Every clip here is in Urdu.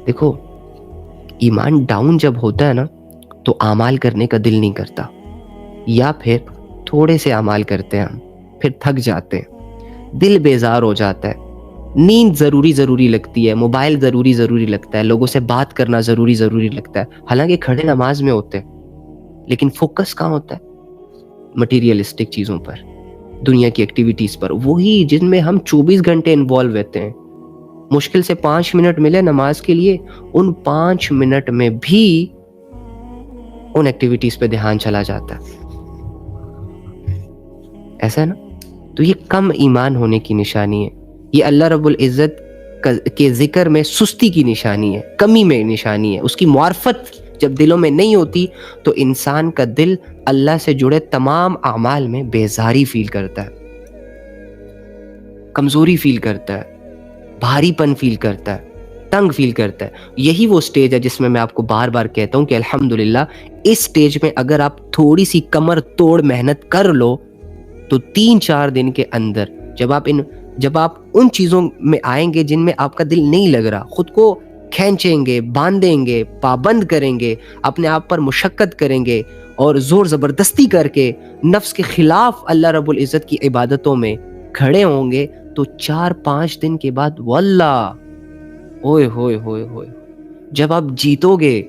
دیکھو ایمان ڈاؤن جب ہوتا ہے نا تو اعمال کرنے کا دل نہیں کرتا، یا پھر تھوڑے سے اعمال کرتے ہیں ہم پھر تھک جاتے ہیں، دل بیزار ہو جاتا ہے، نیند ضروری لگتی ہے، موبائل ضروری لگتا ہے، لوگوں سے بات کرنا ضروری لگتا ہے، حالانکہ کھڑے نماز میں ہوتے ہیں، لیکن فوکس کہاں ہوتا ہے؟ مٹیریلسٹک چیزوں پر، دنیا کی ایکٹیویٹیز پر، وہی جن میں ہم 24 گھنٹے انوالو رہتے ہیں۔ مشکل سے 5 منٹ ملے نماز کے لیے، ان 5 منٹ میں بھی ان ایکٹیویٹیز پہ دھیان چلا جاتا ہے، ایسا ہے نا؟ تو یہ کم ایمان ہونے کی نشانی ہے، یہ اللہ رب العزت کے ذکر میں سستی کی نشانی ہے، کمی میں نشانی ہے، اس کی معرفت جب دلوں میں نہیں ہوتی تو انسان کا دل اللہ سے جڑے تمام اعمال میں بیزاری فیل کرتا ہے، کمزوری فیل کرتا ہے، بھاری پن فیل کرتا ہے، تنگ فیل کرتا ہے۔ یہی وہ سٹیج ہے جس میں میں آپ کو بار بار کہتا ہوں کہ الحمدللہ اس سٹیج میں اگر آپ تھوڑی سی کمر توڑ محنت کر لو تو 3-4 دن کے اندر جب آپ ان چیزوں میں آئیں گے جن میں آپ کا دل نہیں لگ رہا، خود کو کھینچیں گے، باندھیں گے، پابند کریں گے، اپنے آپ پر مشقت کریں گے اور زور زبردستی کر کے نفس کے خلاف اللہ رب العزت کی عبادتوں میں کھڑے ہوں گے تو 4-5 دن کے بعد واللہ اوئے ہوئے ہوئے ہوئے جب آپ جیتو گے،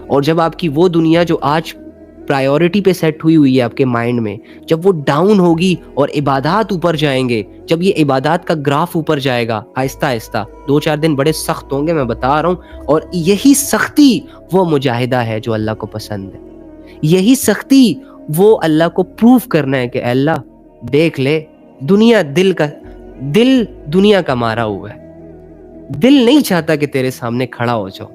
اور جب آپ کی وہ دنیا جو آج پرائیورٹی پہ سیٹ ہوئی ہے آپ کے مائنڈ میں، جب وہ ڈاؤن ہوگی اور عبادات اوپر جائیں گے، جب یہ عبادات کا گراف اوپر جائے گا آہستہ آہستہ، 2-4 دن بڑے سخت ہوں گے میں بتا رہا ہوں، اور یہی سختی وہ مجاہدہ ہے جو اللہ کو پسند ہے، یہی سختی وہ اللہ کو پروف کرنا ہے کہ اللہ دیکھ لے دل دنیا کا مارا ہوا ہے، دل نہیں چاہتا کہ تیرے سامنے کھڑا ہو جاؤ،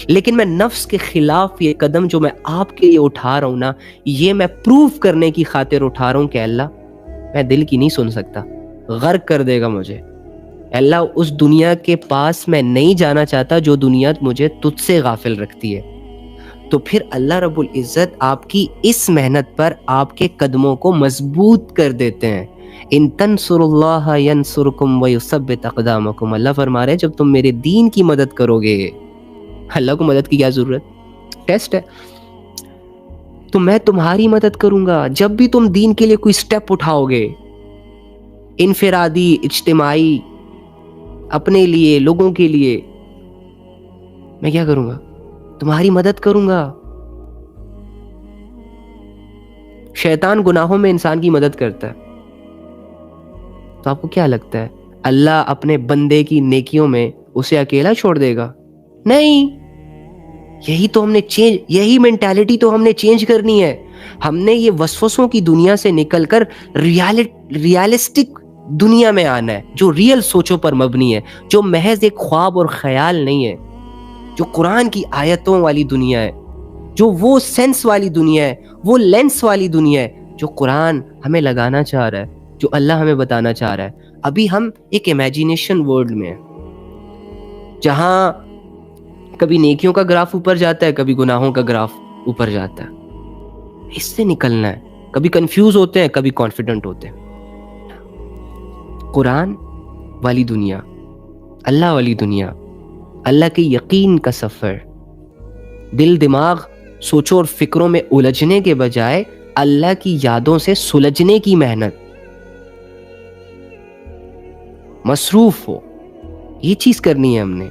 لیکن میں نفس کے خلاف یہ قدم جو میں آپ کے لیے اٹھا رہا ہوں نا، یہ میں پروف کرنے کی خاطر اٹھا رہا ہوں کہ اللہ میں دل کی نہیں سن سکتا، غرق کر دے گا مجھے، اللہ اس دنیا کے پاس میں نہیں جانا چاہتا جو دنیا مجھے تجھ سے غافل رکھتی ہے۔ تو پھر اللہ رب العزت آپ کی اس محنت پر آپ کے قدموں کو مضبوط کر دیتے ہیں۔ ان تنصر اللہ ینصرکم ویثبت اقدامکم، اللہ فرما رہے ہیں جب تم میرے دین کی مدد کرو گے، اللہ کو مدد کی کیا ضرورت؟ ٹیسٹ ہے، تو میں تمہاری مدد کروں گا جب بھی تم دین کے لیے کوئی سٹیپ اٹھاؤ گے، انفرادی، اجتماعی، اپنے لیے، لوگوں کے لیے، میں کیا کروں گا؟ تمہاری مدد کروں گا۔ شیطان گناہوں میں انسان کی مدد کرتا ہے، تو آپ کو کیا لگتا ہے اللہ اپنے بندے کی نیکیوں میں اسے اکیلا چھوڑ دے گا؟ نہیں، یہی مینٹالٹی تو ہم نے چینج کرنی ہے۔ ہم نے یہ وسوسوں کی دنیا سے نکل کر ریالسٹک دنیا میں آنا ہے، جو ریئل سوچوں پر مبنی ہے، جو محض ایک خواب اور خیال نہیں ہے، جو قرآن کی آیتوں والی دنیا ہے، جو وہ سینس والی دنیا ہے، وہ لینس والی دنیا ہے جو قرآن ہمیں لگانا چاہ رہا ہے، جو اللہ ہمیں بتانا چاہ رہا ہے۔ ابھی ہم ایک امیجینیشن ورلڈ میں ہیں جہاں کبھی نیکیوں کا گراف اوپر جاتا ہے، کبھی گناہوں کا گراف اوپر جاتا ہے، اس سے نکلنا ہے۔ کبھی کنفیوز ہوتے ہیں، کبھی کانفیڈنٹ ہوتے ہیں۔ قرآن والی دنیا، اللہ والی دنیا، اللہ کے یقین کا سفر، دل دماغ سوچوں اور فکروں میں الجھنے کے بجائے اللہ کی یادوں سے سلجھنے کی محنت، مصروف ہو، یہ چیز کرنی ہے ہم نے،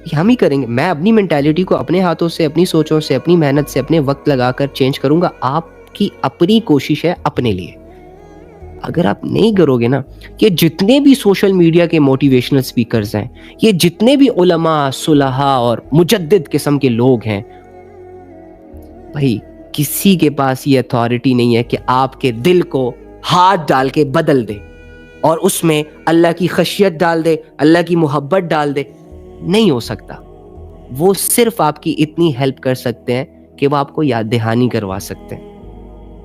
یہ ہم ہی کریں گے۔ میں اپنی مینٹالٹی کو اپنے ہاتھوں سے، اپنی سوچوں سے، اپنی محنت سے، اپنے وقت لگا کر چینج کروں گا۔ آپ کی اپنی کوشش ہے اپنے لیے۔ اگر آپ نہیں کرو گے نا، یہ جتنے بھی سوشل میڈیا کے موٹیویشنل سپیکرز ہیں، یہ جتنے بھی علماء، صلحاء اور مجدد قسم کے لوگ ہیں، بھائی کسی کے پاس یہ اتھارٹی نہیں ہے کہ آپ کے دل کو ہاتھ ڈال کے بدل دے اور اس میں اللہ کی خشیت ڈال دے، اللہ کی محبت ڈال دے۔ نہیں ہو سکتا۔ وہ صرف آپ کی اتنی ہیلپ کر سکتے ہیں کہ وہ آپ کو یاد دہانی کروا سکتے ہیں،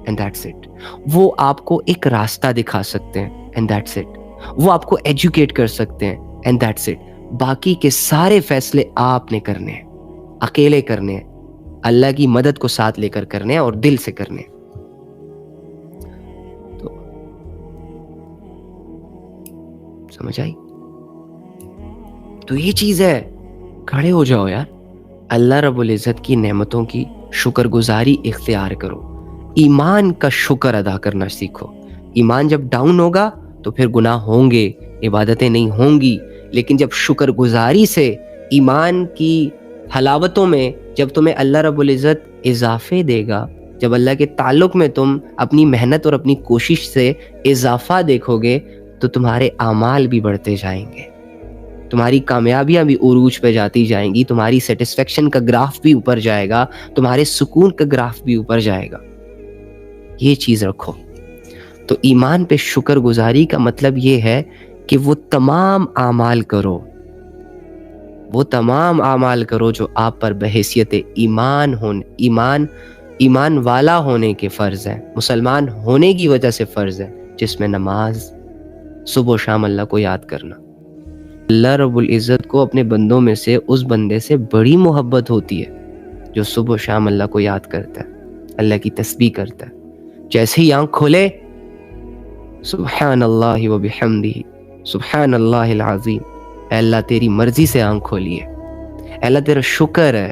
and that's it۔ وہ آپ کو ایک راستہ دکھا سکتے ہیں، and that's it۔ وہ آپ کو ایجوکیٹ کر سکتے ہیں، and that's it۔ باقی کے سارے فیصلے آپ نے کرنے ہیں، اکیلے کرنے ہیں، اللہ کی مدد کو ساتھ لے کر کرنے ہیں اور دل سے کرنے ہیں۔ تو سمجھ آئی؟ تو یہ چیز ہے کھڑے ہو جاؤ یار, اللہ رب العزت کی نعمتوں کی شکر گزاری اختیار کرو, ایمان کا شکر ادا کرنا سیکھو. ایمان جب ڈاؤن ہوگا تو پھر گناہ ہوں گے, عبادتیں نہیں ہوں گی, لیکن جب شکر گزاری سے ایمان کی حلاوتوں میں جب تمہیں اللہ رب العزت اضافے دے گا, جب اللہ کے تعلق میں تم اپنی محنت اور اپنی کوشش سے اضافہ دیکھو گے, تو تمہارے اعمال بھی بڑھتے جائیں گے, تمہاری کامیابیاں بھی عروج پہ جاتی جائیں گی, تمہاری سیٹسفیکشن کا گراف بھی اوپر جائے گا, تمہارے سکون کا گراف بھی اوپر جائے گا. یہ چیز رکھو. تو ایمان پہ شکر گزاری کا مطلب یہ ہے کہ وہ تمام اعمال کرو, وہ تمام اعمال کرو جو آپ پر بحیثیت ایمان والا ہونے کے فرض ہیں, مسلمان ہونے کی وجہ سے فرض ہے, جس میں نماز, صبح و شام اللہ کو یاد کرنا. اللہ رب العزت کو اپنے بندوں میں سے اس بندے سے بڑی محبت ہوتی ہے جو صبح و شام اللہ کو یاد کرتا ہے, اللہ کی تسبیح کرتا ہے. جیسے ہی آنکھ کھولے سبحان اللہ و بحمدہ سبحان اللہ العظیم, اے اللہ تیری مرضی سے آنکھ کھولی ہے, اے اللہ تیرا شکر ہے.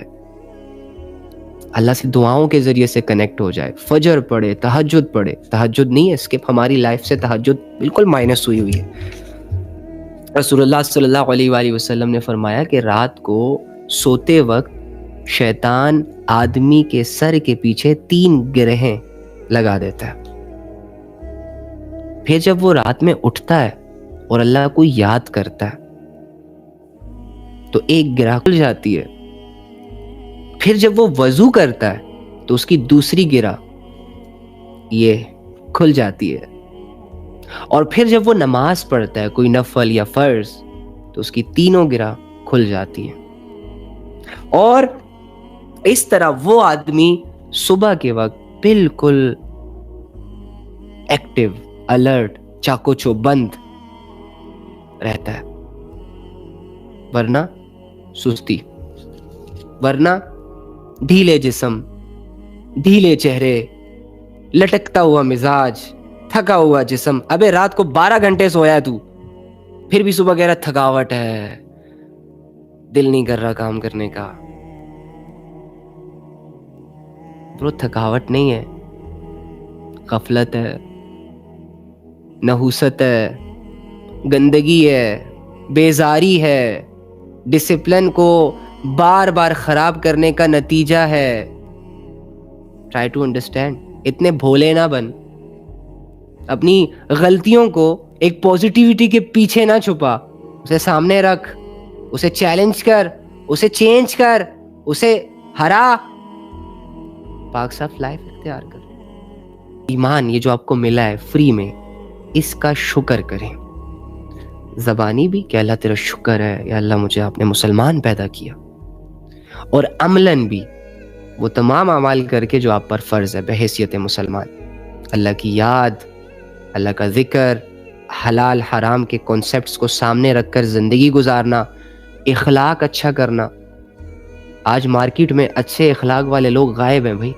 اللہ سے دعاؤں کے ذریعے سے کنیکٹ ہو جائے, فجر پڑھے, تہجد پڑھے, تہجد نہیں ہے اسکپ, ہماری لائف سے تہجد بالکل مائنس ہوئی ہے. رسول اللہ صلی اللہ علیہ وآلہ وسلم نے فرمایا کہ رات کو سوتے وقت شیطان آدمی کے سر کے پیچھے 3 گرہیں لگا دیتا ہے. پھر جب وہ رات میں اٹھتا ہے اور اللہ کو یاد کرتا ہے تو 1 گرہ کھل جاتی ہے. پھر جب وہ وضو کرتا ہے تو اس کی دوسری گرہ یہ کھل جاتی ہے. اور پھر جب وہ نماز پڑھتا ہے کوئی نفل یا فرض تو اس کی 3 گرہ کھل جاتی ہیں. اور اس طرح وہ آدمی صبح کے وقت بالکل ایکٹیو, الرٹ, چاکو چوبند رہتا ہے, ورنہ سستی, ورنہ ڈھیلے جسم, ڈھیلے چہرے, لٹکتا ہوا مزاج, تھکا ہوا جسم. ابے رات کو 12 گھنٹے سویا ہے تو, پھر بھی صبح کہہ رہا تھکاوٹ ہے, دل نہیں کر رہا کام کرنے کا. برو تھکاوٹ نہیں ہے, غفلت ہے, نحوست ہے, گندگی ہے, بیزاری ہے, ڈسپلن کو بار بار خراب کرنے کا نتیجہ ہے. Try to understand. اتنے بھولے نہ بن, اپنی غلطیوں کو ایک پوزیٹیوٹی کے پیچھے نہ چھپا, اسے سامنے رکھ, اسے چیلنج کر, اسے چینج کر, اسے ہرا, پاک صاف لائف اختیار کر. ایمان یہ جو آپ کو ملا ہے فری میں, اس کا شکر کریں. زبانی بھی کہ اللہ تیرا شکر ہے, یا اللہ مجھے آپ نے مسلمان پیدا کیا, اور عملاً بھی وہ تمام اعمال کر کے جو آپ پر فرض ہے بحیثیت مسلمان. اللہ کی یاد, اللہ کا ذکر, حلال حرام کے کانسیپٹس کو سامنے رکھ کر زندگی گزارنا, اخلاق اچھا کرنا. آج مارکیٹ میں اچھے اخلاق والے لوگ غائب ہیں بھائی.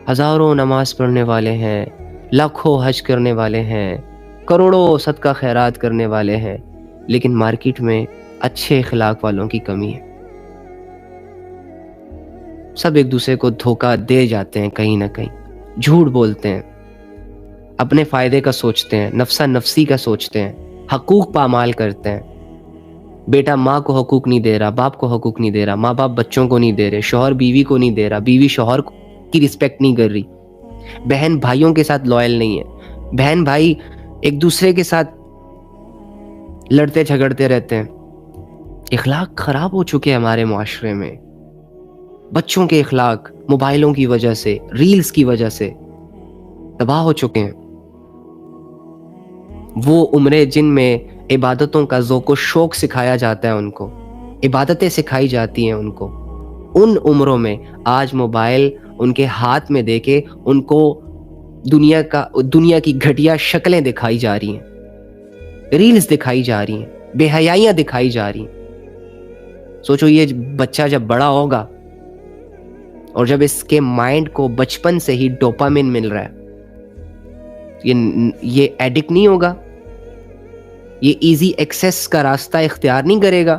ہزاروں نماز پڑھنے والے ہیں, لاکھوں حج کرنے والے ہیں, کروڑوں صدقہ خیرات کرنے والے ہیں, لیکن مارکیٹ میں اچھے اخلاق والوں کی کمی ہے. سب ایک دوسرے کو دھوکہ دے جاتے ہیں, کہیں نہ کہیں جھوٹ بولتے ہیں, اپنے فائدے کا سوچتے ہیں, نفسہ نفسی کا سوچتے ہیں, حقوق پامال کرتے ہیں. بیٹا ماں کو حقوق نہیں دے رہا, باپ کو حقوق نہیں دے رہا, ماں باپ بچوں کو نہیں دے رہے, شوہر بیوی کو نہیں دے رہا, بیوی شوہر کی رسپیکٹ نہیں کر رہی, بہن بھائیوں کے ساتھ لوئل نہیں ہے, بہن بھائی ایک دوسرے کے ساتھ لڑتے جھگڑتے رہتے ہیں. اخلاق خراب ہو چکے ہیں ہمارے معاشرے میں. بچوں کے اخلاق موبائلوں کی وجہ سے, ریلز کی وجہ سے تباہ ہو چکے ہیں. وہ عمریں جن میں عبادتوں کا ذوق و شوق سکھایا جاتا ہے, ان کو عبادتیں سکھائی جاتی ہیں, ان کو ان عمروں میں آج موبائل ان کے ہاتھ میں دے کے ان کو دنیا کی گھٹیا شکلیں دکھائی جا رہی ہیں, ریلز دکھائی جا رہی ہیں, بے حیائیاں دکھائی جا رہی ہیں. سوچو یہ بچہ جب بڑا ہوگا اور جب اس کے مائنڈ کو بچپن سے ہی ڈوپامن مل رہا ہے, یہ ایڈکٹ نہیں ہوگا, یہ ایزی ایکسیس کا راستہ اختیار نہیں کرے گا,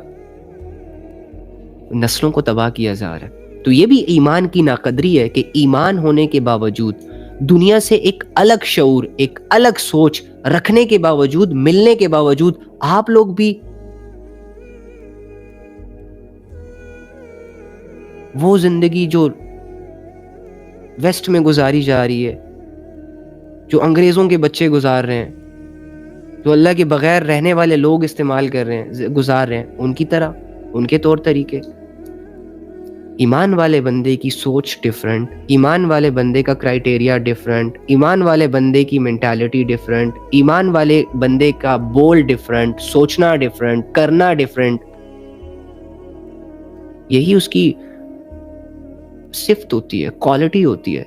نسلوں کو تباہ کیا جا رہا ہے. تو یہ بھی ایمان کی ناقدری ہے کہ ایمان ہونے کے باوجود, دنیا سے ایک الگ شعور, ایک الگ سوچ رکھنے کے باوجود, ملنے کے باوجود, آپ لوگ بھی وہ زندگی جو ویسٹ میں گزاری جا رہی ہے, جو انگریزوں کے بچے گزار رہے ہیں, جو اللہ کے بغیر رہنے والے لوگ استعمال کر رہے ہیں, گزار رہے ہیں, ان کی طرح, ان کے طور طریقے. ایمان والے بندے کی سوچ ڈیفرنٹ, ایمان والے بندے کا کرائٹیریا ڈیفرنٹ, ایمان والے بندے کی مینٹالٹی ڈیفرنٹ, ایمان والے بندے کا بول ڈیفرنٹ, سوچنا ڈیفرنٹ, کرنا ڈیفرنٹ. یہی اس کی صفت ہوتی ہے, کوالٹی ہوتی ہے.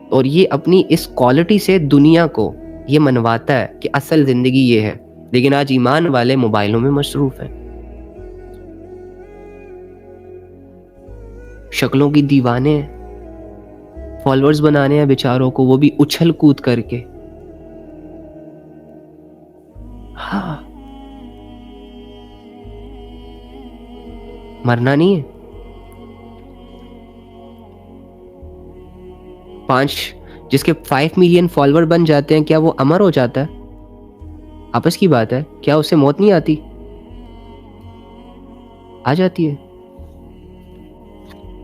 اور یہ اپنی اس کوالٹی سے دنیا کو یہ منواتا ہے کہ اصل زندگی یہ ہے. لیکن آج ایمان والے موبائلوں میں مصروف ہیں, شکلوں کی دیوانے ہیں, فالوورز بنانے ہیں بیچاروں کو, وہ بھی اچھل کود کر کے. ہاں, مرنا نہیں ہے. 5 جس کے 5 ملین فالوور بن جاتے ہیں, کیا وہ امر ہو جاتا ہے؟ آپس کی بات ہے, کیا اسے موت نہیں آتی؟ آ جاتی ہے.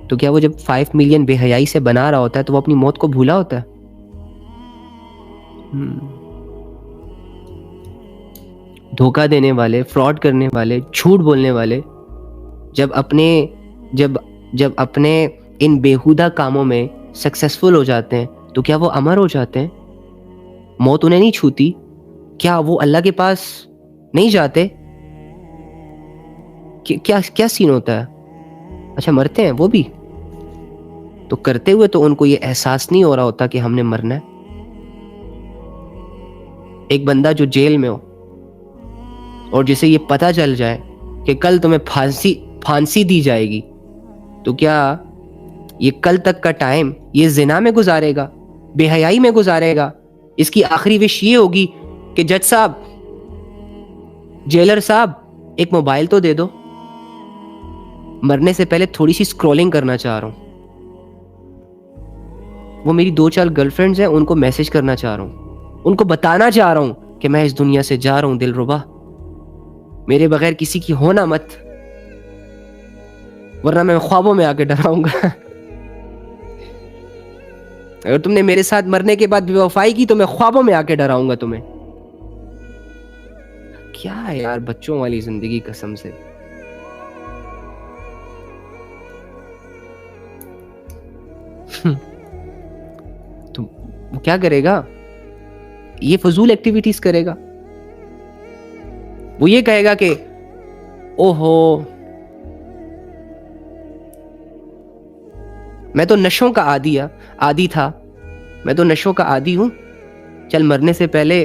تو کیا وہ جب 5 ملین بے حیائی سے بنا رہا ہوتا ہے تو وہ اپنی موت کو بھولا ہوتا ہے؟ دھوکہ دینے والے, فراڈ کرنے والے, جھوٹ بولنے والے جب اپنے ان بیہودہ کاموں میں سکسیسفل ہو جاتے ہیں تو کیا وہ امر ہو جاتے ہیں؟ موت انہیں نہیں چھوتی؟ کیا وہ اللہ کے پاس نہیں جاتے؟ کیا سین ہوتا ہے؟ اچھا, مرتے ہیں وہ بھی تو کرتے ہوئے تو ان کو یہ احساس نہیں ہو رہا ہوتا کہ ہم نے مرنا ہے. ایک بندہ جو جیل میں ہو اور جسے یہ پتہ چل جائے کہ کل تمہیں پھانسی دی جائے گی, تو کیا یہ کل تک کا ٹائم یہ زنا میں گزارے گا, بے حیائی میں گزارے گا؟ اس کی آخری وش یہ ہوگی کہ جج صاحب, جیلر صاحب, ایک موبائل تو دے دو, مرنے سے پہلے تھوڑی سی سکرولنگ کرنا چاہ رہا ہوں, وہ میری 2-4 گرل فرینڈز ہیں, ان کو میسج کرنا چاہ رہا ہوں, ان کو بتانا چاہ رہا ہوں کہ میں اس دنیا سے جا رہا ہوں دلربا, میرے بغیر کسی کی ہونا مت, ورنہ میں خوابوں میں آ کے ڈراؤں گا. اگر تم نے میرے ساتھ مرنے کے بعد بے وفائی کی تو میں خوابوں میں آ کے ڈراؤں گا تمہیں. کیا ہے یار بچوں والی زندگی قسم سے. تو وہ کیا کرے گا؟ یہ فضول ایکٹیویٹیز کرے گا. وہ یہ کہے گا کہ اوہو میں تو نشوں کا عادی تھا, میں تو نشوں کا عادی ہوں, چل مرنے سے پہلے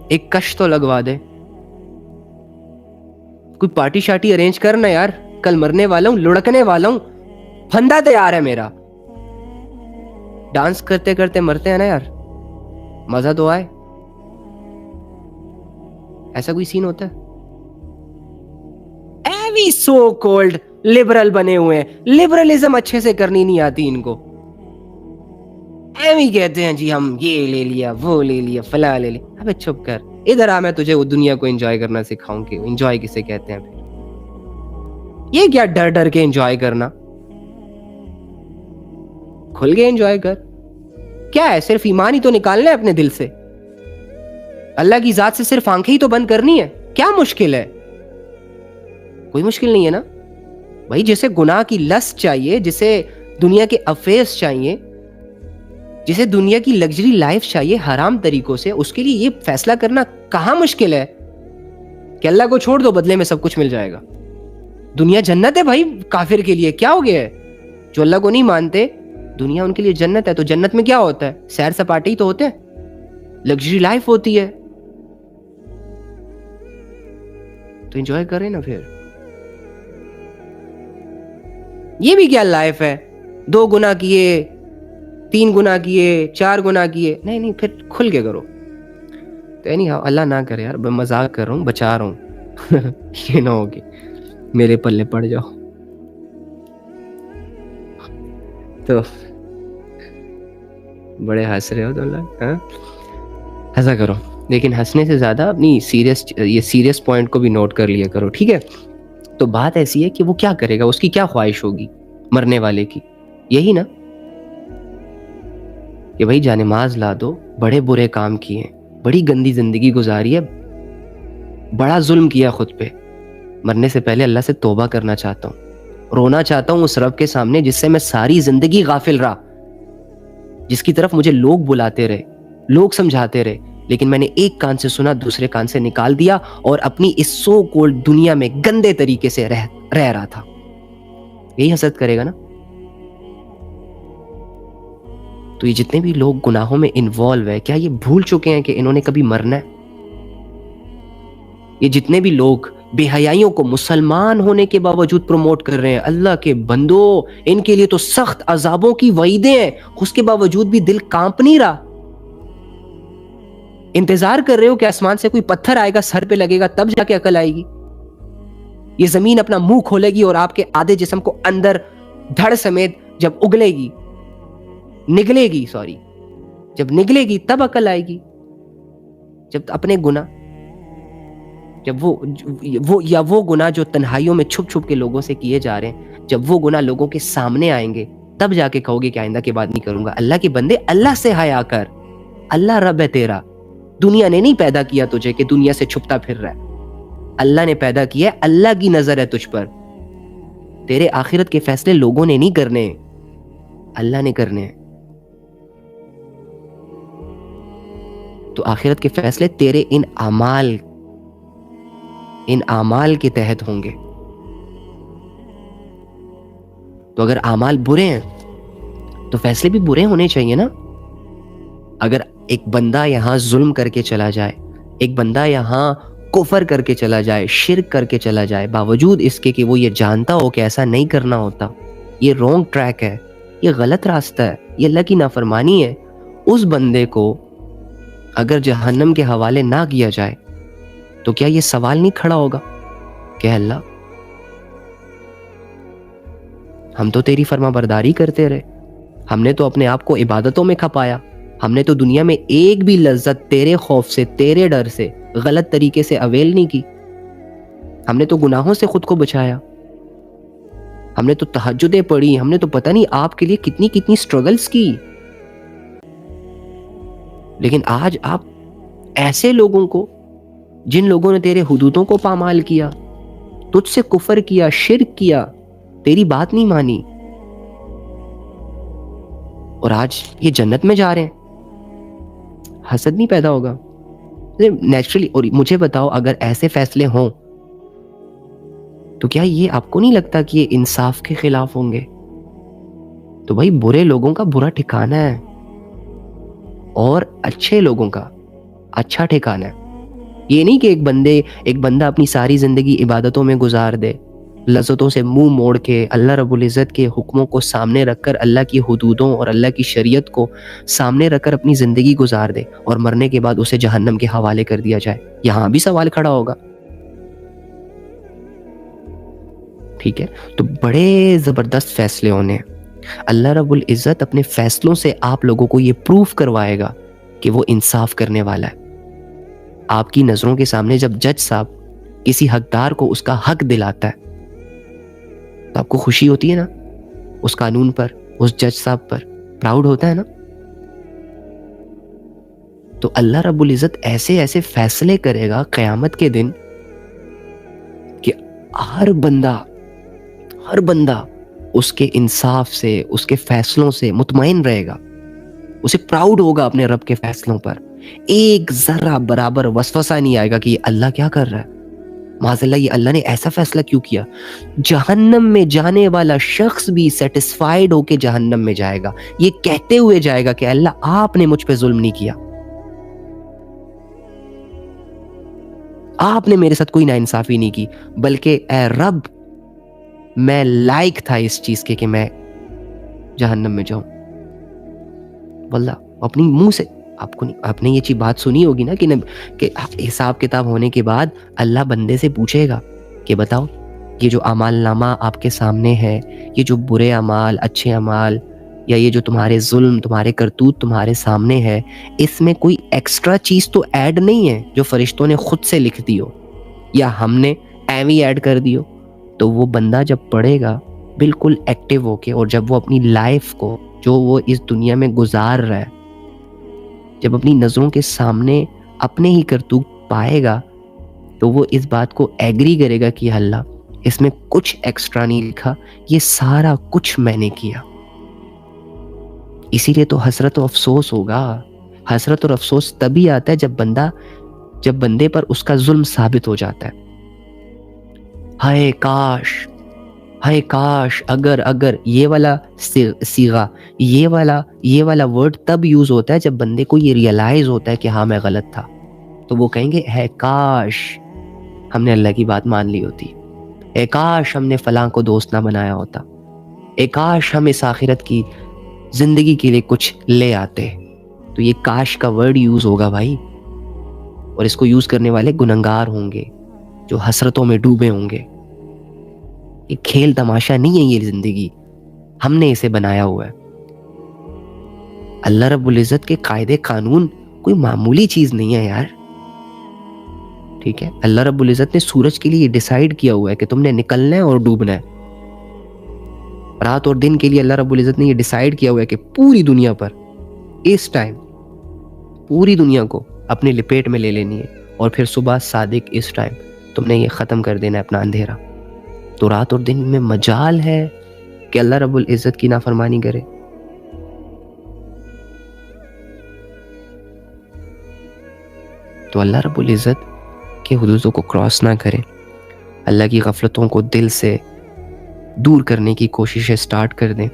ایک کش تو لگوا دے, کوئی پارٹی شارٹی ارینج کرنا یار, کل مرنے والا ہوں, لڑکنے والا ہوں, پھندا تیار ہے میرا. ڈانس کرتے کرتے مرتے ہیں نا یار, مزہ تو آئے. ایسا کوئی سین ہوتا ہے؟ ایوی سو کولڈ لبرل بنے ہوئے ہیں, لبرلزم اچھے سے کرنی نہیں آتی ان کو, ایوی کہتے ہیں جی ہم یہ لے لیا, وہ لے لیا, فلاں لے لیا. ابے چپ کر, ادھر آ, میں تجھے وہ دنیا کو انجوائے کرنا سکھاؤں کہ انجوائے کسے کہتے ہیں. پھر یہ کیا ڈر ڈر کے انجوائے کرنا, کھل کے انجوائے کر. کیا ہے, صرف ایمان ہی تو نکالنا ہے اپنے دل سے, اللہ کی ذات سے صرف آنکھیں ہی تو بند کرنی ہے. کیا مشکل ہے؟ کوئی مشکل نہیں ہے نا بھائی. جسے گناہ کی لست چاہیے, جسے دنیا کے افیئرز چاہیے, جسے دنیا کی لگژری لائف چاہیے حرام طریقوں سے, اس کے لیے یہ فیصلہ کرنا کہاں مشکل ہے کہ اللہ کو چھوڑ دو, بدلے میں سب کچھ مل جائے گا. دنیا جنت ہے بھائی کافر کے لیے. کیا ہو گیا ہے؟ جو اللہ کو نہیں مانتے, دنیا ان کے لیے جنت ہے. تو جنت میں کیا ہوتا ہے؟ سیر سپاٹے ہی تو ہوتے ہیں, لگژری لائف ہوتی ہے. تو انجوائے کریں نا. پھر یہ بھی کیا لائف ہے, 2 گناہ کیے, 3 گناہ کیے, 4 گناہ کیے, نہیں پھر کھل کے کرو. تو نہیں, اللہ نہ کرے یار, میں مذاق کر رہا ہوں, بچا رہا ہوں. یہ نہ ہوگی میرے پلے پڑ جاؤ. تو بڑے ہنس رہے ہو تم لوگ، ہاں ہنسا کرو، لیکن ہنسنے سے زیادہ اپنی سیریس پوائنٹ کو بھی نوٹ کر لیا کرو، ٹھیک ہے؟ تو بات ایسی ہے کہ وہ کیا کرے گا، اس کی کیا خواہش ہوگی مرنے والے کی؟ یہی نا کہ بھائی جانماز لا دو، بڑے برے کام کیے، بڑی گندی زندگی گزاری ہے، بڑا ظلم کیا خود پہ، مرنے سے پہلے اللہ سے توبہ کرنا چاہتا ہوں، رونا چاہتا ہوں اس رب کے سامنے جس سے میں ساری زندگی غافل رہا، جس کی طرف مجھے لوگ بلاتے رہے، لوگ سمجھاتے رہے، لیکن میں نے ایک کان سے سنا دوسرے کان سے نکال دیا، اور اپنی اس سو کولڈ دنیا میں گندے طریقے سے رہ رہا تھا۔ یہی حسد کرے گا نا؟ تو یہ جتنے بھی لوگ گناہوں میں انوالو ہے، کیا یہ بھول چکے ہیں کہ انہوں نے کبھی مرنا ہے؟ یہ جتنے بھی لوگ بے حیائیوں کو مسلمان ہونے کے باوجود پروموٹ کر رہے ہیں، اللہ کے بندو، ان کے لیے تو سخت عذابوں کی وعیدیں ہیں، اس کے باوجود بھی دل کانپ نہیں رہا؟ انتظار کر رہے ہو کہ آسمان سے کوئی پتھر آئے گا، سر پہ لگے گا، تب جا کے عقل آئے گی؟ یہ زمین اپنا منہ کھولے گی اور آپ کے آدھے جسم کو اندر دھڑ سمیت جب نگلے گی جب نگلے گی تب عقل آئے گی، جب اپنے گناہ، جب وہ گناہ جو تنہائیوں میں چھپ چھپ کے لوگوں سے کیے جا رہے ہیں، جب وہ گناہ لوگوں کے سامنے آئیں گے، تب جا کے کہو گے کہ آئندہ کے بعد نہیں کروں گا۔ اللہ کے بندے، اللہ سے حیا کر، اللہ رب ہے تیرا، دنیا نے نہیں پیدا کیا تجھے کہ دنیا سے چھپتا پھر رہا ہے، اللہ نے پیدا کیا ہے، اللہ کی نظر ہے تجھ پر، تیرے آخرت کے فیصلے لوگوں نے نہیں کرنے، اللہ نے کرنے ہیں، تو آخرت کے فیصلے تیرے ان اعمال کے تحت ہوں گے۔ تو اگر اعمال برے ہیں تو فیصلے بھی برے ہونے چاہیے نا۔ اگر ایک بندہ یہاں ظلم کر کے چلا جائے، ایک بندہ یہاں کفر کر کے چلا جائے، شرک کر کے چلا جائے، باوجود اس کے کہ وہ یہ جانتا ہو کہ ایسا نہیں کرنا ہوتا، یہ رونگ ٹریک ہے، یہ غلط راستہ ہے، یہ اللہ کی نافرمانی ہے، اس بندے کو اگر جہنم کے حوالے نہ کیا جائے تو کیا یہ سوال نہیں کھڑا ہوگا کہ اللہ ہم تو تیری فرما برداری کرتے رہے، ہم نے تو اپنے آپ کو عبادتوں میں کھپایا، ہم نے تو دنیا میں ایک بھی لذت تیرے خوف سے، تیرے ڈر سے غلط طریقے سے اویل نہیں کی، ہم نے تو گناہوں سے خود کو بچایا، ہم نے تو تہجدیں پڑھی، ہم نے تو پتہ نہیں آپ کے لیے کتنی کتنی سٹرگلز کی، لیکن آج آپ ایسے لوگوں کو، جن لوگوں نے تیرے حدودوں کو پامال کیا، تجھ سے کفر کیا، شرک کیا، تیری بات نہیں مانی، اور آج یہ جنت میں جا رہے ہیں، حسد نہیں پیدا ہوگا نیچرلی؟ اور مجھے بتاؤ، اگر ایسے فیصلے ہوں تو کیا یہ آپ کو نہیں لگتا کہ یہ انصاف کے خلاف ہوں گے؟ تو بھائی برے لوگوں کا برا ٹھکانہ ہے اور اچھے لوگوں کا اچھا ٹھکانہ ہے۔ یہ نہیں کہ ایک بندہ اپنی ساری زندگی عبادتوں میں گزار دے، لذتوں سے منہ موڑ کے اللہ رب العزت کے حکموں کو سامنے رکھ کر، اللہ کی حدودوں اور اللہ کی شریعت کو سامنے رکھ کر اپنی زندگی گزار دے، اور مرنے کے بعد اسے جہنم کے حوالے کر دیا جائے، یہاں بھی سوال کھڑا ہوگا، ٹھیک ہے؟ تو بڑے زبردست فیصلے ہونے ہیں، اللہ رب العزت اپنے فیصلوں سے آپ لوگوں کو یہ پروف کروائے گا کہ وہ انصاف کرنے والا ہے۔ آپ کی نظروں کے سامنے جب جج صاحب کسی حقدار کو اس کا حق دلاتا ہے تو آپ کو خوشی ہوتی ہے نا، اس قانون پر، اس جج صاحب پر پراؤڈ ہوتا ہے نا؟ تو اللہ رب العزت ایسے ایسے فیصلے کرے گا قیامت کے دن کہ ہر بندہ اس کے انصاف سے، اس کے فیصلوں سے مطمئن رہے گا، اسے پراؤڈ ہوگا اپنے رب کے فیصلوں پر، ایک ذرہ برابر وسوسہ نہیں آئے گا کہ یہ اللہ کیا کر رہا ہے، معاذ اللہ یہ اللہ نے ایسا فیصلہ کیوں کیا۔ جہنم میں جانے والا شخص بھی سیٹسفائیڈ ہو کے جہنم میں جائے گا، یہ کہتے ہوئے جائے گا کہ اللہ آپ نے مجھ پہ ظلم نہیں کیا، آپ نے میرے ساتھ کوئی ناانصافی نہیں کی، بلکہ اے رب میں لائق تھا اس چیز کے کہ میں جہنم میں جاؤں۔ واللہ اپنی منہ سے آپ نے یہ چیز بات سنی ہوگی نا کہ حساب کتاب ہونے کے بعد اللہ بندے سے پوچھے گا کہ بتاؤ یہ جو اعمال نامہ آپ کے سامنے ہے، یہ جو برے اعمال، اچھے اعمال، یا یہ جو تمہارے ظلم، تمہارے کرتوت تمہارے سامنے ہے، اس میں کوئی ایکسٹرا چیز تو ایڈ نہیں ہے جو فرشتوں نے خود سے لکھ دی ہو یا ہم نے ایویں ایڈ کر دی ہو. تو وہ بندہ جب پڑھے گا بالکل ایکٹیو ہو کے، اور جب وہ اپنی لائف کو جو وہ اس دنیا میں گزار رہا ہے، جب اپنی نظروں کے سامنے اپنے ہی کرتوت پائے گا، تو وہ اس بات کو ایگری کرے گا کہ اللہ اس میں کچھ ایکسٹرا نہیں لکھا، یہ سارا کچھ میں نے کیا. اسی لیے تو حسرت و افسوس ہوگا. حسرت اور افسوس تبھی آتا ہے جب بندے پر اس کا ظلم ثابت ہو جاتا ہے. ہائے کاش اگر یہ والا صیغہ، یہ والا ورڈ تب یوز ہوتا ہے جب بندے کو یہ ریئلائز ہوتا ہے کہ ہاں میں غلط تھا. تو وہ کہیں گے ہے کاش ہم نے اللہ کی بات مان لی ہوتی، اے کاش ہم نے فلاں کو دوست نہ بنایا ہوتا، اے کاش ہم اس آخرت کی زندگی کے لیے کچھ لے آتے. تو یہ کاش کا ورڈ یوز ہوگا بھائی، اور اس کو یوز کرنے والے گنہگار ہوں گے جو حسرتوں میں ڈوبے ہوں گے. یہ کھیل تماشا نہیں ہے، یہ زندگی ہم نے اسے بنایا ہوا ہے. اللہ رب العزت کے قاعدے قانون کوئی معمولی چیز نہیں ہے یار. ٹھیک ہے، اللہ رب العزت نے سورج کے لیے ڈیسائیڈ کیا ہوا ہے کہ تم نے نکلنا ہے اور ڈوبنا ہے. رات اور دن کے لیے اللہ رب العزت نے یہ ڈیسائیڈ کیا ہوا ہے کہ پوری دنیا پر اس ٹائم پوری دنیا کو اپنے لپیٹ میں لے لینی ہے، اور پھر صبح صادق اس ٹائم تم نے یہ ختم کر دینا ہے اپنا اندھیرا. تو رات اور دن میں مجال ہے کہ اللہ رب العزت کی نافرمانی کرے. تو اللہ رب العزت کے حدودوں کو کراس نہ کرے، اللہ کی غفلتوں کو دل سے دور کرنے کی کوششیں سٹارٹ کر دیں.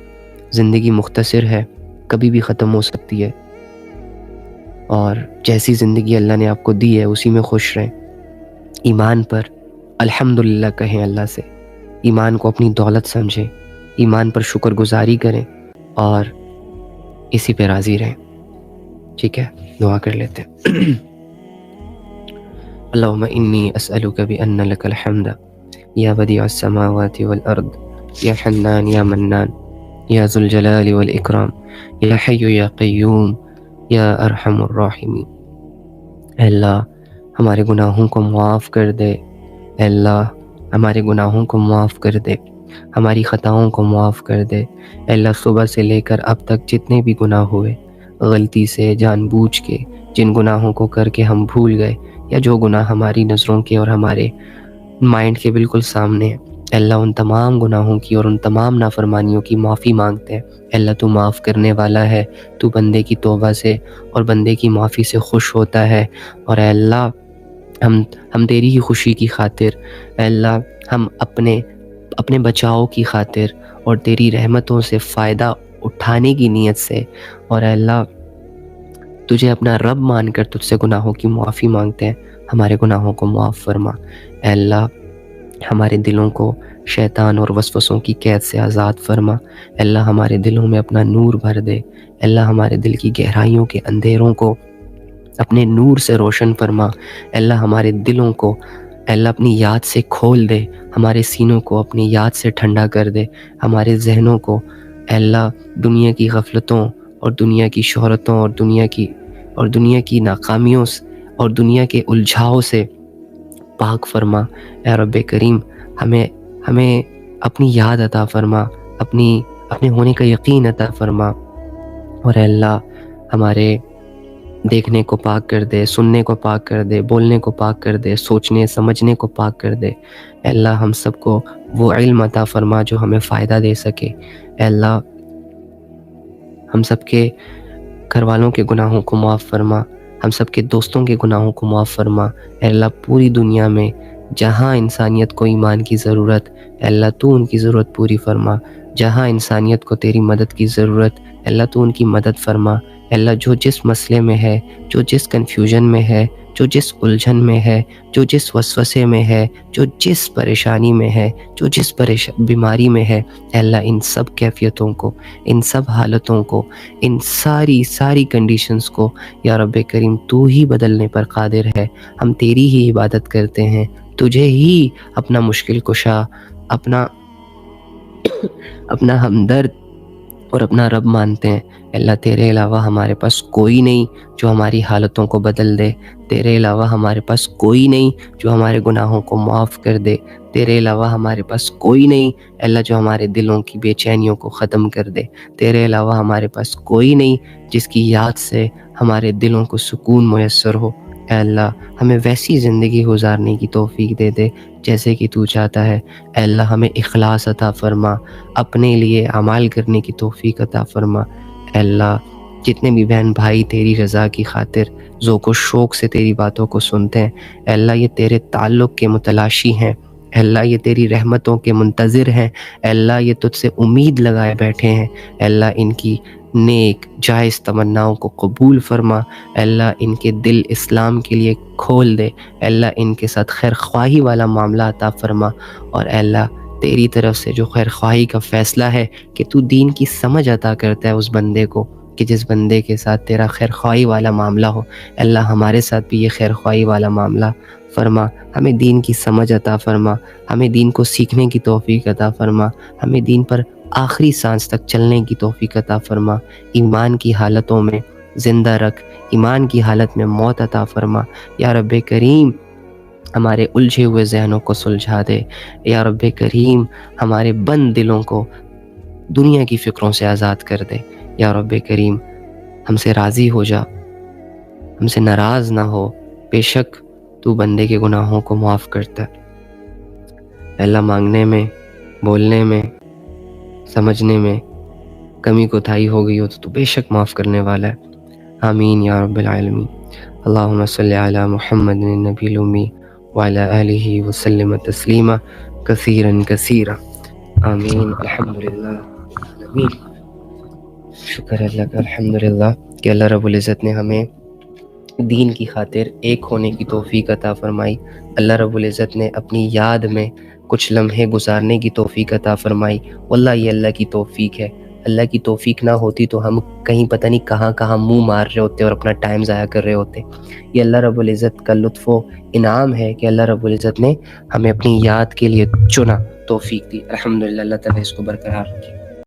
زندگی مختصر ہے، کبھی بھی ختم ہو سکتی ہے، اور جیسی زندگی اللہ نے آپ کو دی ہے اسی میں خوش رہیں. ایمان پر الحمدللہ کہیں اللہ سے، ایمان کو اپنی دولت سمجھیں، ایمان پر شکر گزاری کریں اور اسی پہ راضی رہیں. ٹھیک ہے، دعا کر لیتے ہیں. اللہم انی اسألک بأن لک الحمد یا بدیع السماوات والارض یا حنان یا منان یا ذو الجلال والاکرام یا حی یا قیوم یا ارحم الراحمین. اے اللہ ہمارے گناہوں کو معاف کر دے، اے اللہ ہمارے گناہوں کو معاف کر دے، ہماری خطاؤں کو معاف کر دے. اے اللہ صبح سے لے کر اب تک جتنے بھی گناہ ہوئے، غلطی سے، جان بوجھ کے، جن گناہوں کو کر کے ہم بھول گئے، یا جو گناہ ہماری نظروں کے اور ہمارے مائنڈ کے بالکل سامنے ہیں، اے اللہ ان تمام گناہوں کی اور ان تمام نافرمانیوں کی معافی مانگتے ہیں. اے اللہ تو معاف کرنے والا ہے، تو بندے کی توبہ سے اور بندے کی معافی سے خوش ہوتا ہے. اور اے اللہ ہم تیری ہی خوشی کی خاطر، اے اللہ ہم اپنے بچاؤ کی خاطر اور تیری رحمتوں سے فائدہ اٹھانے کی نیت سے، اور اے اللہ تجھے اپنا رب مان کر تجھ سے گناہوں کی معافی مانگتے ہیں. ہمارے گناہوں کو معاف فرما. اے اللہ ہمارے دلوں کو شیطان اور وسوسوں کی قید سے آزاد فرما. اے اللہ ہمارے دلوں میں اپنا نور بھر دے. اے اللہ ہمارے دل کی گہرائیوں کے اندھیروں کو اپنے نور سے روشن فرما. اے اللہ ہمارے دلوں کو اے اللہ اپنی یاد سے کھول دے، ہمارے سینوں کو اپنی یاد سے ٹھنڈا کر دے، ہمارے ذہنوں کو اے اللہ دنیا کی غفلتوں اور دنیا کی شہرتوں اور دنیا کی ناکامیوں اور دنیا کے الجھاؤ سے پاک فرما. اے رب کریم ہمیں اپنی یاد عطا فرما، اپنے ہونے کا یقین عطا فرما. اور اے اللہ ہمارے دیکھنے کو پاک کر دے، سننے کو پاک کر دے، بولنے کو پاک کر دے، سوچنے سمجھنے کو پاک کر دے. اے اللہ ہم سب کو وہ علم عطا فرما جو ہمیں فائدہ دے سکے. اے اللہ ہم سب کے گھر والوں کے گناہوں کو معاف فرما، ہم سب کے دوستوں کے گناہوں کو معاف فرما. اے اللہ پوری دنیا میں جہاں انسانیت کو ایمان کی ضرورت، اے اللہ تو ان کی ضرورت پوری فرما. جہاں انسانیت کو تیری مدد کی ضرورت، اے اللہ تو ان کی مدد فرما. اے اللہ جو جس مسئلے میں ہے، جو جس کنفیوژن میں ہے، جو جس الجھن میں ہے، جو جس وسوسے میں ہے، جو جس پریشانی میں ہے، جو جس بیماری میں ہے، اے اللہ ان سب کیفیتوں کو، ان سب حالتوں کو، ان ساری کنڈیشنز کو یا رب کریم تو ہی بدلنے پر قادر ہے. ہم تیری ہی عبادت کرتے ہیں، تجھے ہی اپنا مشکل کشا، اپنا ہمدرد اور اپنا رب مانتے ہیں. اللہ تیرے علاوہ ہمارے پاس کوئی نہیں جو ہماری حالتوں کو بدل دے. تیرے علاوہ ہمارے پاس کوئی نہیں جو ہمارے گناہوں کو معاف کر دے. تیرے علاوہ ہمارے پاس کوئی نہیں اللہ جو ہمارے دلوں کی بے چینیوں کو ختم کر دے. تیرے علاوہ ہمارے پاس کوئی نہیں جس کی یاد سے ہمارے دلوں کو سکون میسر ہو. اے اللہ ہمیں ویسی زندگی گزارنے کی توفیق دے دے جیسے کہ تو چاہتا ہے. اے اللہ ہمیں اخلاص عطا فرما، اپنے لیے اعمال کرنے کی توفیق عطا فرما. اے اللہ جتنے بھی بہن بھائی تیری رضا کی خاطر ذوق و شوق سے تیری باتوں کو سنتے ہیں، اے اللہ یہ تیرے تعلق کے متلاشی ہیں. اے اللہ یہ تیری رحمتوں کے منتظر ہیں. اے اللہ یہ تجھ سے امید لگائے بیٹھے ہیں. اے اللہ ان کی نیک جائز تمناؤں کو قبول فرما. اے اللہ ان کے دل اسلام کے لیے کھول دے. اے اللہ ان کے ساتھ خیر خواہی والا معاملہ عطا فرما. اور اے اللہ تیری طرف سے جو خیر خواہی کا فیصلہ ہے کہ تو دین کی سمجھ عطا کرتا ہے اس بندے کو، کہ جس بندے کے ساتھ تیرا خیر خواہی والا معاملہ ہو. اے اللہ ہمارے ساتھ بھی یہ خیر خواہی والا معاملہ فرما. ہمیں دین کی سمجھ عطا فرما، ہمیں دین کو سیکھنے کی توفیق عطا فرما، ہمیں دین پر آخری سانس تک چلنے کی توفیق عطا فرما. ایمان کی حالتوں میں زندہ رکھ، ایمان کی حالت میں موت عطا فرما. یا رب کریم ہمارے الجھے ہوئے ذہنوں کو سلجھا دے. یا رب کریم ہمارے بند دلوں کو دنیا کی فکروں سے آزاد کر دے. یا رب کریم ہم سے راضی ہو جا، ہم سے ناراض نہ ہو. بے شک تو بندے کے گناہوں کو معاف کرتا ہے. اے اللہ مانگنے میں، بولنے میں، سمجھنے میں کمی کوتاہی ہو گئی ہو تو بے شک معاف کرنے والا ہے. آمین یا رب العالمین. اللہم صلی علی محمد النبی الامی وعلی آلہ وسلم تسلیما کثیرا کثیرا. آمین. الحمدللہ. آمین. شکر اللہ کا الحمدللہ کہ اللہ رب العزت نے ہمیں دین کی خاطر ایک ہونے کی توفیق عطا فرمائی. اللہ رب العزت نے اپنی یاد میں کچھ لمحے گزارنے کی توفیق عطا فرمائی. واللہ یہ اللہ کی توفیق ہے. اللہ کی توفیق نہ ہوتی تو ہم کہیں پتہ نہیں کہاں کہاں منہ مار رہے ہوتے اور اپنا ٹائم ضائع کر رہے ہوتے. یہ اللہ رب العزت کا لطف و انعام ہے کہ اللہ رب العزت نے ہمیں اپنی یاد کے لیے چنا، توفیق دی. الحمدللہ. اللہ تعالیٰ اس کو برقرار رکھے.